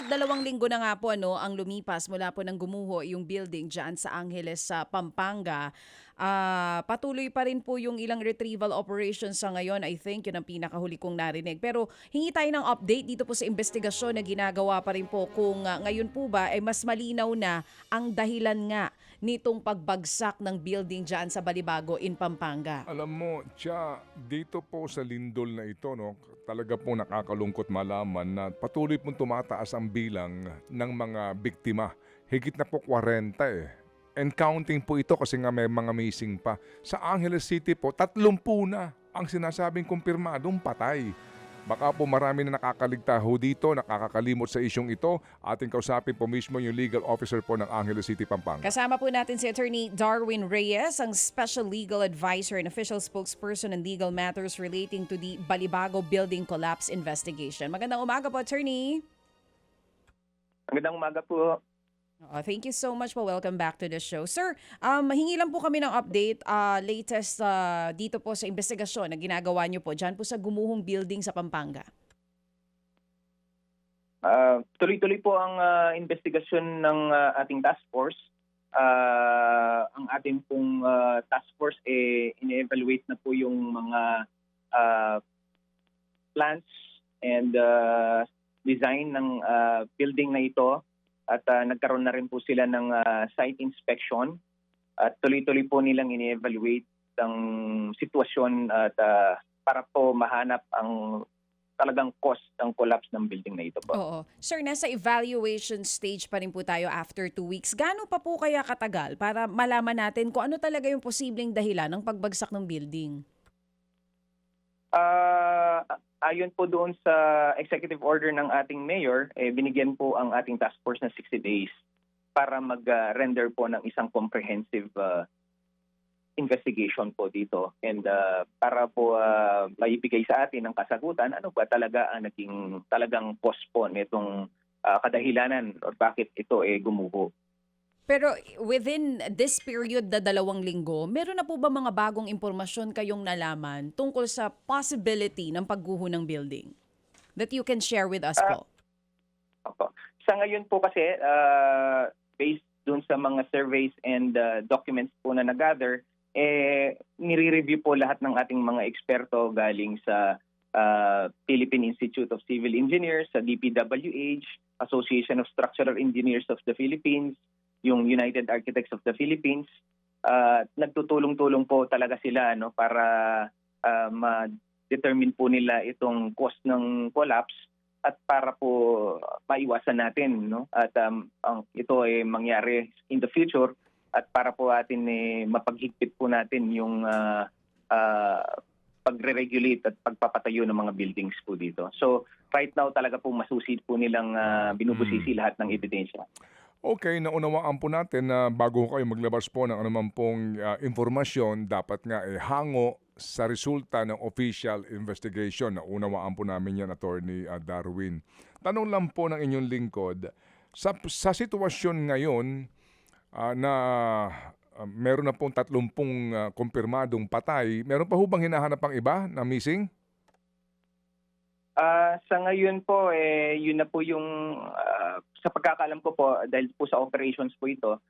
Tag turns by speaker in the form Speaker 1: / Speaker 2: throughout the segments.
Speaker 1: 2 linggo na nga po ang lumipas mula po ng gumuho yung building diyan sa Angeles sa Pampanga. Patuloy pa rin po yung ilang retrieval operations sa ngayon. I think yun ang pinakahuli kong narinig. Pero hingi tayo ng update dito po sa investigasyon na ginagawa pa rin po kung ngayon po ba ay mas malinaw na ang dahilan nga nitong pagbagsak ng building diyan sa Balibago in Pampanga.
Speaker 2: Alam mo, dito po sa lindol na ito, no, talaga po nakakalungkot malaman na patuloy pong tumataas ang bilang ng mga biktima. Higit na po 40 eh. And counting po ito kasi nga may mga missing pa. Sa Angeles City po, 30 na ang sinasabing kumpirmadong patay. Baka po marami na nakakaligtaho dito, nakakakalimot sa isyong ito. Ating kausapin po mismo yung legal officer po ng Angeles City, Pampanga.
Speaker 1: Kasama po natin si Attorney Darwin Reyes, ang Special Legal Advisor and Official Spokesperson on Legal Matters relating to the Balibago Building Collapse Investigation. Magandang umaga po, Attorney.
Speaker 3: Magandang umaga po.
Speaker 1: Thank you so much po. Welcome back to the show. Sir, hingi lang po kami ng update latest dito po sa investigasyon na ginagawa niyo po dyan po sa gumuhong building sa Pampanga.
Speaker 3: Tuloy-tuloy po ang investigasyon ng ating task force. Ang ating pong task force ine-evaluate na po yung mga plans and design ng building na ito. At nagkaroon na rin po sila ng site inspection at tuloy-tuloy po nilang ini-evaluate ang sitwasyon at para po mahanap ang talagang cost ng collapse ng building na ito po.
Speaker 1: Oo. Sir, nasa evaluation stage pa rin po tayo after 2 weeks. Gaano pa po kaya katagal para malaman natin kung ano talaga yung posibleng dahilan ng pagbagsak ng building?
Speaker 3: Ayon po doon sa executive order ng ating mayor, binigyan po ang ating task force ng 60 days para mag-render po ng isang comprehensive investigation po dito. And para po maibigay sa atin ang kasagutan, ano ba talaga ang naging talagang cause po nitong kadahilanan o bakit ito gumuho.
Speaker 1: Pero within this period na 2 linggo, meron na po ba mga bagong impormasyon kayong nalaman tungkol sa possibility ng pagguho ng building that you can share with us po?
Speaker 3: Opo. Sa ngayon po kasi, based dun sa mga surveys and documents po na nag-gather, nire-review po lahat ng ating mga eksperto galing sa Philippine Institute of Civil Engineers, sa DPWH, Association of Structural Engineers of the Philippines, yung United Architects of the Philippines. Nagtutulong-tulong po talaga sila para ma-determine po nila itong cost ng collapse at para po maiwasan natin at ito mangyari in the future at para po atin mapaghigpit po natin yung pagre-regulate at pagpapatayo ng mga buildings po dito. So right now talaga po masusid po nilang binubusisi lahat ng ebidensya.
Speaker 2: Okay, naunawaan po natin na bago kayo maglabas po ng anumang pong informasyon, dapat nga hango sa resulta ng official investigation. Naunawaan po namin yan, Attorney Darwin. Tanong lang po ng inyong lingkod, sa sitwasyon ngayon na meron na pong 30 kumpirmadong patay, meron pa ho bang hinahanap ang iba na missing?
Speaker 3: Sa ngayon po, yun na po yung, sa pagkakaalam ko po, dahil po sa operations po ito,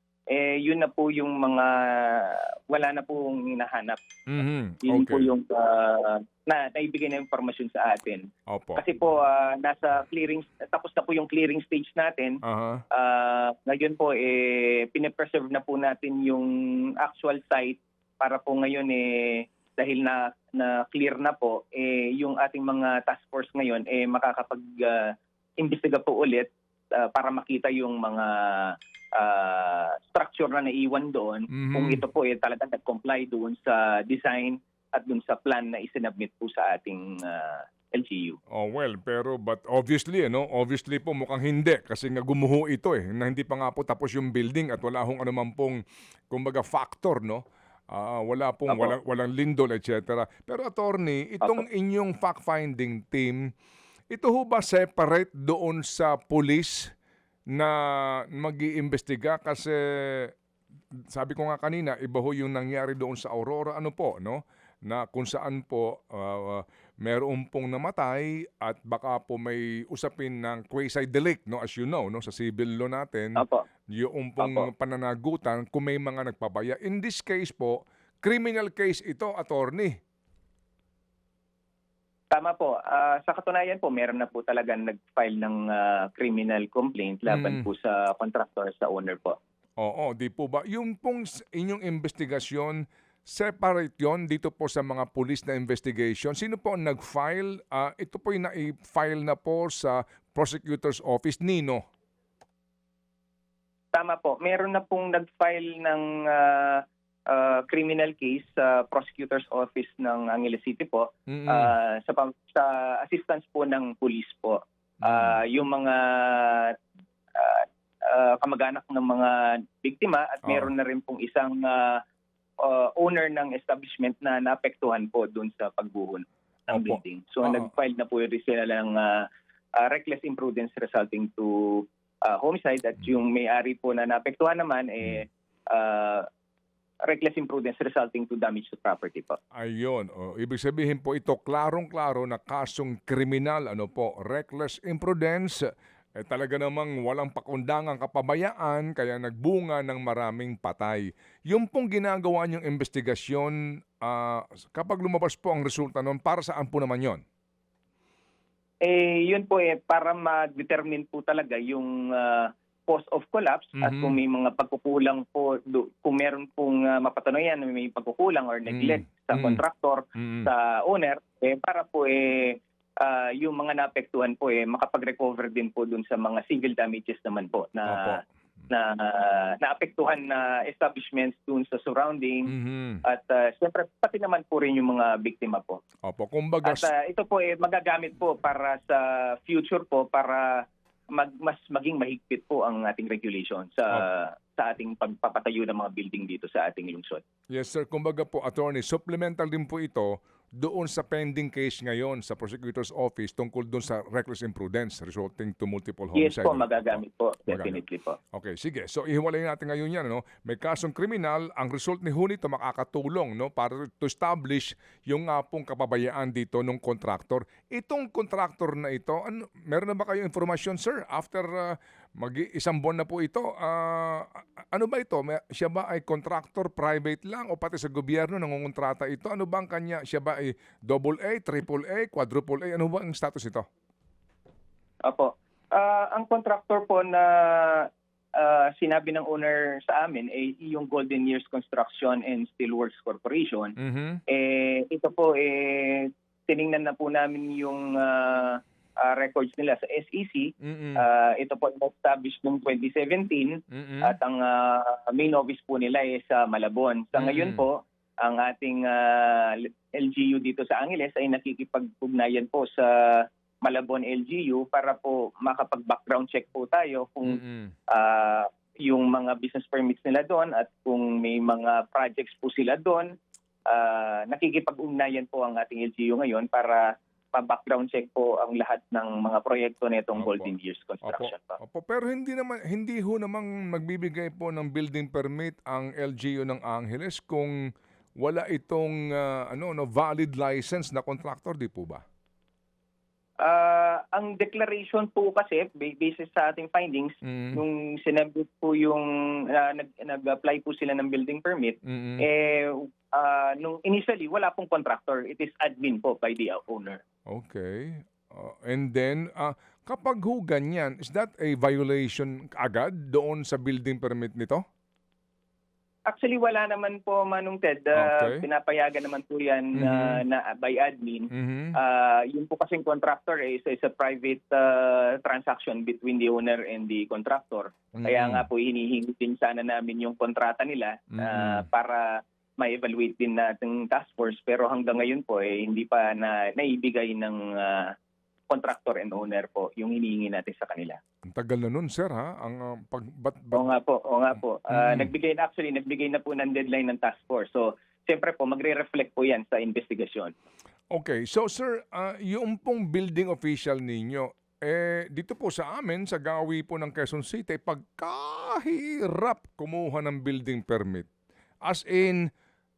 Speaker 3: yun na po yung mga, wala na pong hinahanap. Yun
Speaker 2: Okay.
Speaker 3: po yung naibigay na informasyon sa atin.
Speaker 2: Opo.
Speaker 3: Kasi po, tapos na po yung clearing stage natin. Ngayon po, pinapreserve na po natin yung actual site para po ngayon dahil na clear na po, yung ating mga task force ngayon makakapag-imbestiga po ulit para makita yung mga structure na naiwan doon, kung ito po talaga nag-comply doon sa design at doon sa plan na isinabmit po sa ating LGU.
Speaker 2: Oh well, but obviously po mukhang hindi kasi nga gumuho ito na hindi pa nga po tapos yung building at wala hong anuman pong kumbaga factor wala pong walang lindol etc. Pero attorney, itong inyong fact-finding team, ito ho ba separate doon sa police na mag-iimbestiga kasi sabi ko nga kanina, iba ho yung nangyari doon sa Aurora, na kung saan po meron pong namatay at baka po may usapin ng quasi-delict, no, as you know, no, sa civil law natin,
Speaker 3: Opo.
Speaker 2: yung
Speaker 3: Opo.
Speaker 2: pong pananagutan kung may mga nagpabaya. In this case po, criminal case ito, attorney.
Speaker 3: Tama po. Sa katunayan po, meron na po talaga nag-file ng criminal complaint laban po sa contractor, sa owner po.
Speaker 2: Oo, di po ba? Yung pong inyong investigasyon, separate yon dito po sa mga police na investigation. Sino po ang nag-file? Ito po yung na-file na po sa prosecutor's office. Nino?
Speaker 3: Tama po. Meron na pong nag-file ng criminal case sa prosecutor's office ng Angeles City po, sa assistance po ng police po. Yung mga kamag-anak ng mga biktima at meron na rin pong isang owner ng establishment na naapektuhan po doon sa pagbuhon ng building. So nag-file na po sila ng reckless imprudence resulting to homicide, at yung may-ari po na naapektuhan naman reckless imprudence resulting to damage to property po.
Speaker 2: Ayun. Ibig sabihin po ito, klarong-klaro na kasong kriminal, reckless imprudence. Talaga namang walang pakundangang kapabayaan, kaya nagbunga ng maraming patay. Yung pong ginagawa niyong investigasyon, kapag lumabas po ang resulta nun, para saan po naman yon?
Speaker 3: Yun po para ma-determine po talaga yung cause of collapse at kung may mga pagkukulang po, kung meron pong mapatunayan na may pagkukulang or neglect sa contractor, sa owner, para po yung mga naapektuhan po makapag-recover din po dun sa mga civil damages naman po na naapektuhan na establishments dun sa surrounding, at siyempre pati naman po rin yung mga biktima po.
Speaker 2: Opo, kumbaga...
Speaker 3: At ito po magagamit po para sa future po, para mas maging mahigpit po ang ating regulation sa ating pagpapatayo ng mga building dito sa ating lungsod.
Speaker 2: Yes sir, kumbaga po attorney, supplemental din po ito doon sa pending case ngayon sa prosecutor's office tungkol doon sa reckless imprudence resulting to multiple homicide.
Speaker 3: Yes po, magagamit po. Definitely po.
Speaker 2: Okay, sige. So ihiwalay natin ngayon yan. May kasong kriminal, ang result ni Junito makakatulong para to establish yung pong kapabayaan dito ng contractor. Itong contractor na ito, meron na ba kayong informasyon sir? After isang buwan na po ito, ano ba ito? Siya ba ay contractor, private lang o pati sa gobyerno nangungontrata ito? Ano ba ang kanya? Siya ba ay AA, AAA, quadruple A? Ano ba ang status ito?
Speaker 3: Opo. Ang contractor po na sinabi ng owner sa amin yung Golden Years Construction and Steelworks Corporation. Ito po tiningnan na po namin yung records nila sa SEC. Ito po established noong 2017 at ang main office po nila sa Malabon. Sa ngayon po, ang ating LGU dito sa Angeles ay nakikipag-ugnayan po sa Malabon LGU para po makapag-background check po tayo kung yung mga business permits nila doon at kung may mga projects po sila doon. Nakikipag-ugnayan po ang ating LGU ngayon para pa-background check po ang lahat ng mga proyekto nitong Golden Years Construction.
Speaker 2: Opo, pero hindi ho namang magbibigay po ng building permit ang LGU ng Angeles kung wala itong valid license na contractor, di po ba?
Speaker 3: Ang declaration po kasi, basis sa ating findings, nung sinabit po yung nag-apply po sila ng building permit, nung initially, wala pong contractor. It is admin po by the owner.
Speaker 2: Okay. And then, kapag ho ganyan, is that a violation agad doon sa building permit nito?
Speaker 3: Actually, wala naman po, Manong Ted. Pinapayagan naman po yan na by admin. Yun po kasing contractor is a private transaction between the owner and the contractor. Kaya nga po hinihingi din sana namin yung kontrata nila para ma-evaluate din natin task force. Pero hanggang ngayon po hindi pa naibigay ng contractor and owner po yung hinihingi natin sa kanila.
Speaker 2: Ang tagal na nun, sir, ha?
Speaker 3: Oo nga po. Nagbigay na po ng deadline ng task force. So, siyempre po, magre-reflect po yan sa investigasyon.
Speaker 2: Okay. So, sir, yung pong building official ninyo, dito po sa amin, sa gawi po ng Quezon City, pagkahirap kumuha ng building permit. As in,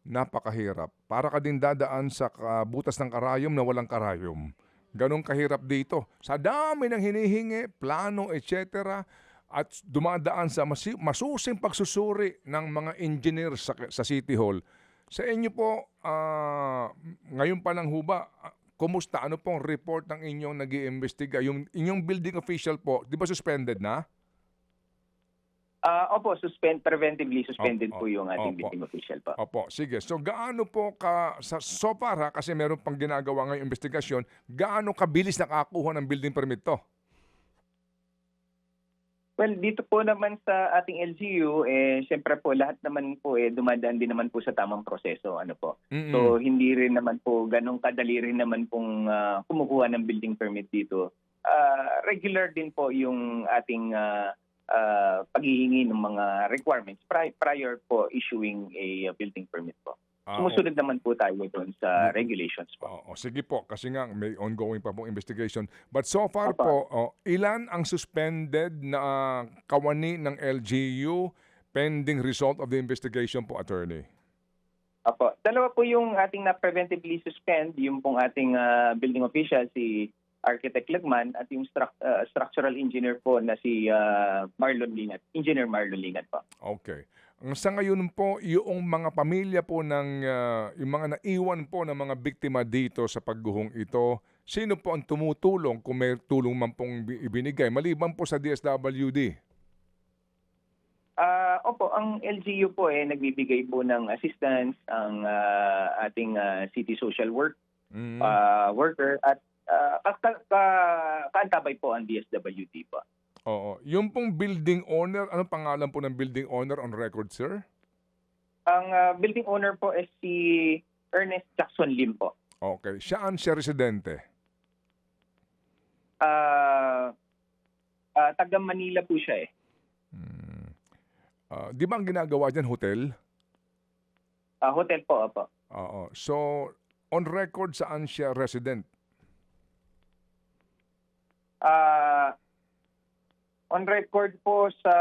Speaker 2: napakahirap. Para ka din dadaan sa butas ng karayom na walang karayom. Ganong kahirap dito. Sa dami ng hinihingi, plano, etc. At dumadaan sa masusing pagsusuri ng mga engineers sa City Hall. Sa inyo po, ngayon pa lang huba, kumusta? Ano pong report ng inyong nag-iimbestiga? Yung inyong building official po, di ba suspended na?
Speaker 3: Opo, preventively suspended po yung ating
Speaker 2: Opo.
Speaker 3: building official po.
Speaker 2: Opo, sige. So gaano po so far kasi meron pang ginagawa ngayong investigasyon, gaano kabilis nakakuha ng building permit to?
Speaker 3: Well, dito po naman sa ating LGU, siyempre po lahat naman po dumadaan din naman po sa tamang proseso. Ano po.
Speaker 2: Mm-mm.
Speaker 3: So hindi rin naman po ganong kadali rin naman pong kumukuha ng building permit dito. Regular din po yung ating paghihingi ng mga requirements prior po issuing a building permit po. Sumusunod naman po tayo doon sa regulations po.
Speaker 2: Sige po, kasi nga may ongoing pa pong investigation. But so far
Speaker 3: Opo.
Speaker 2: po, ilan ang suspended na kawani ng LGU pending result of the investigation po, attorney?
Speaker 3: Apo. Dalawa po yung ating na-preventively suspend, yung pong ating building official, si Architect Lagman, at yung structural engineer po na si Marlon Lingat, Engineer Marlon Lingat po.
Speaker 2: Okay. Sa ngayon po, yung mga pamilya po ng, yung mga naiwan po ng mga biktima dito sa pagguhong ito, sino po ang tumutulong kung may tulong man pong ibinigay, maliban po sa DSWD?
Speaker 3: Opo, ang LGU po nagbibigay po ng assistance ang ating city social worker at kaantabay po ang DSWD po.
Speaker 2: Oo. Yung pong building owner, anong pangalan po ng building owner on record, sir?
Speaker 3: Ang building owner po is si Ernest Jackson Lim po.
Speaker 2: Okay. Saan siya residente?
Speaker 3: Taga Manila po siya .
Speaker 2: Di ba ang ginagawa dyan, hotel?
Speaker 3: Hotel po, opo.
Speaker 2: Oo. So, on record, saan siya resident?
Speaker 3: On record po sa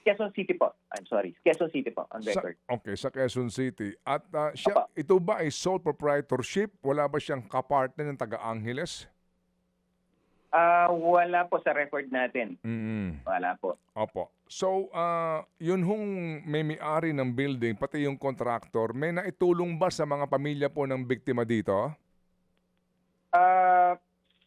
Speaker 3: Quezon City po. I'm sorry. Quezon City po, on record.
Speaker 2: Sa Quezon City. At ito ba ay sole proprietorship? Wala ba siyang kapartner ng taga-Angeles?
Speaker 3: Wala po sa record natin. Wala po.
Speaker 2: Opo. So, yun hong may-ari ng building, pati yung contractor, may naitulong ba sa mga pamilya po ng biktima dito?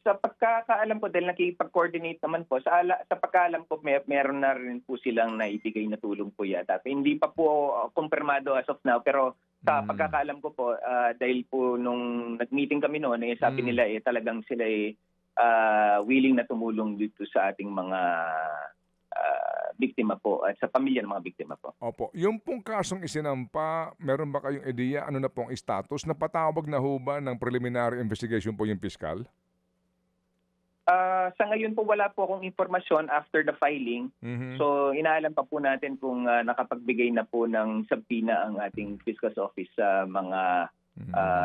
Speaker 3: Sa pagkakaalam ko, dahil nakipag-coordinate naman po, sa pagkaalam ko, meron na rin po silang naibigay na tulong po yata. Hindi pa po kumpirmado as of now, pero sa pagkakaalam ko po, dahil po nung nag-meeting kami noon, sabi nila talagang sila willing na tumulong dito sa ating mga biktima po at sa pamilya ng mga biktima po.
Speaker 2: Opo. Yung pong kasong isinampa, meron ba kayong ideya ano na pong status? Napatawag na ho ba ng preliminary investigation po yung piskal?
Speaker 3: Sa ngayon po wala po akong informasyon after the filing. So inaalam pa po natin kung nakapagbigay na po ng subpoena ang ating Fiscal's Office sa mga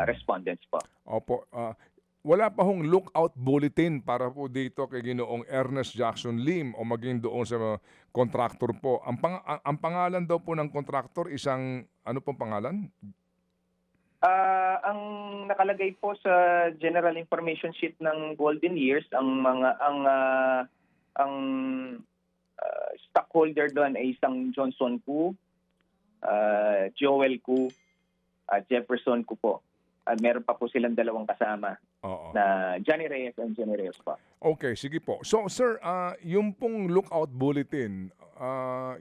Speaker 3: respondents po.
Speaker 2: Opo. Wala pa hong lookout bulletin para po dito kay Ginoong Ernest Jackson Lim o maging doon sa contractor po. Ang pangalan daw po ng contractor isang, ano pong pangalan?
Speaker 3: Ang nakalagay po sa general information sheet ng Golden Years, ang stockholder doon ay isang Johnson Koo, Joel Koo, Jefferson Koo po. At meron pa po silang dalawang kasama.
Speaker 2: Oo.
Speaker 3: Na Johnny Reyes and Johnny Reyes pa.
Speaker 2: Okay, sige po. So, sir, yung pong lookout bulletin,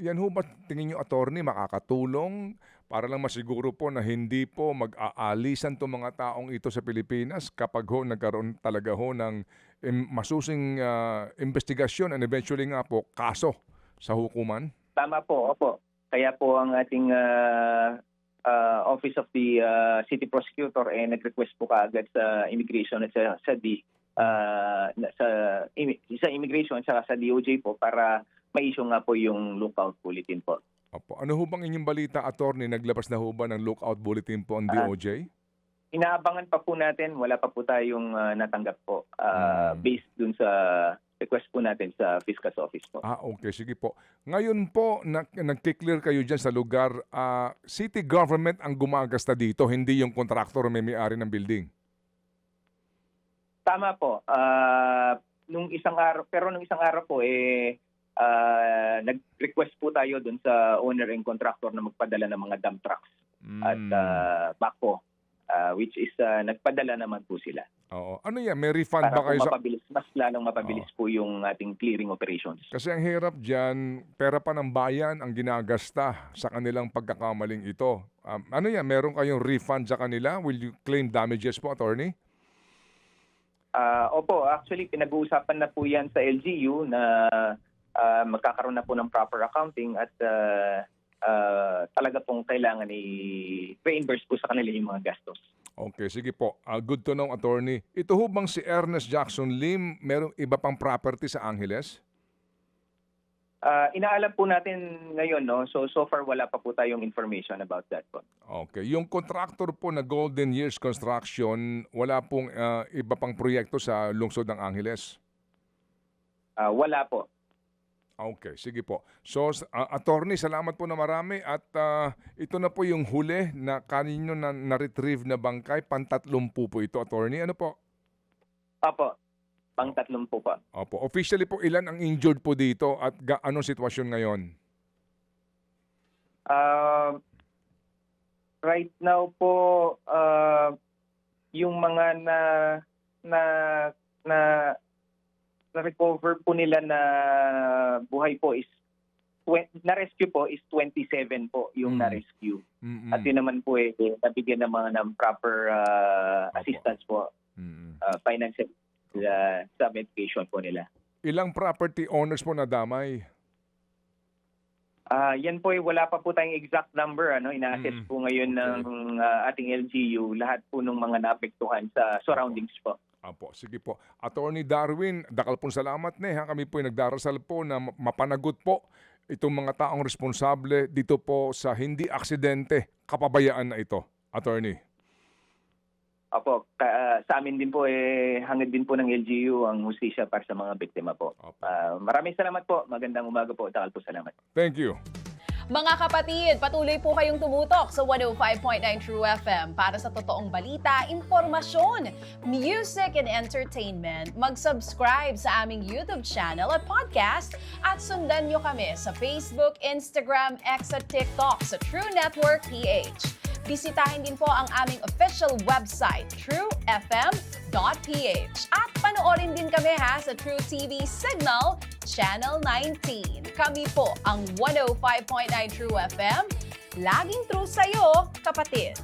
Speaker 2: yan ho ba tingin nyo, attorney, makakatulong para lang masiguro po na hindi po mag-aalisan itong mga taong ito sa Pilipinas kapag ho nagkaroon talaga ho ng masusing investigasyon and eventually nga po kaso sa hukuman?
Speaker 3: Tama po, opo. Kaya po ang ating Office of the City Prosecutor nag-request po kaagad sa Immigration at sa Immigration at sa DOJ po para ma-issue nga po yung lookout bulletin po.
Speaker 2: Opo. Ano ho bang inyong balita, attorney? Naglabas na ho ba ng lookout bulletin po ang DOJ?
Speaker 3: Inaabangan pa po natin, wala pa po tayong natanggap po based dun sa request po natin sa Fiscal's Office po.
Speaker 2: Okay, sige po. Ngayon po, nagki-clear kayo dyan sa lugar, city government ang gumagasta dito, hindi yung kontraktor o may-ari ng building.
Speaker 3: Tama po. Nung isang araw po nag-request po tayo dun sa owner and contractor na magpadala ng mga dump trucks at backhoe, which is nagpadala naman po sila.
Speaker 2: Oo. Ano yan? May refund
Speaker 3: Para
Speaker 2: ba kayo
Speaker 3: po
Speaker 2: sa...
Speaker 3: mas lalong mapabilis po yung ating clearing operations.
Speaker 2: Kasi ang hirap dyan, pera pa ng bayan ang ginagasta sa kanilang pagkakamaling ito. Ano yan? Meron kayong refund sa kanila? Will you claim damages po, attorney?
Speaker 3: Opo, actually pinag-uusapan na po yan sa LGU na magkakaroon na po ng proper accounting at talaga pong kailangan i-reimburse po sa kanila yung mga gastos.
Speaker 2: Okay, sige po. Good to know, attorney. Ito ho bang si Ernest Jackson Lim, merong iba pang property sa Angeles?
Speaker 3: Inaalam po natin ngayon, no? So far wala pa po tayong information about that po.
Speaker 2: Okay. Yung contractor po na Golden Years Construction, wala pong iba pang proyekto sa lungsod ng Angeles?
Speaker 3: Wala po.
Speaker 2: Okay, sige po. So, attorney, salamat po na marami at ito na po yung huli na kanino na-retrieve na bangkay, pantatlumpu po ito, attorney. Ano po?
Speaker 3: Opo, pang-30 po.
Speaker 2: Opo. Officially po, ilan ang injured po dito at anong sitwasyon ngayon?
Speaker 3: Right now po, yung mga na-recover po nila na buhay po is na-rescue po is 27 po yung na-rescue. At yun naman po nabigyan naman ng proper assistance po, financial sa medication po nila.
Speaker 2: Ilang property owners po nadamay?
Speaker 3: Yan po wala pa po tayong exact number. Ina-assess po ngayon ng ating LGU lahat po ng mga naapektuhan sa surroundings po.
Speaker 2: Apo, sige po. Attorney Darwin, dakal pong salamat kami po ay nagdarasal po na mapanagot po itong mga taong responsable dito po sa hindi aksidente, kapabayaan na ito. Attorney.
Speaker 3: Opo, sa amin din po hangad din po ng LGU ang hustisya para sa mga biktima po. Maraming salamat po. Magandang umaga po. Dakal po salamat.
Speaker 2: Thank you.
Speaker 1: Mga kapatid, patuloy po kayong tumutok sa 105.9 True FM para sa totoong balita, impormasyon, music and entertainment. Mag-subscribe sa aming YouTube channel at podcast at sundan nyo kami sa Facebook, Instagram, X at TikTok sa True Network PH. Bisitahin din po ang aming official website, truefm.ph. At panoorin din kami sa True TV Signal, Channel 19. Kami po ang 105.9 True FM. Laging true sa'yo, kapatid.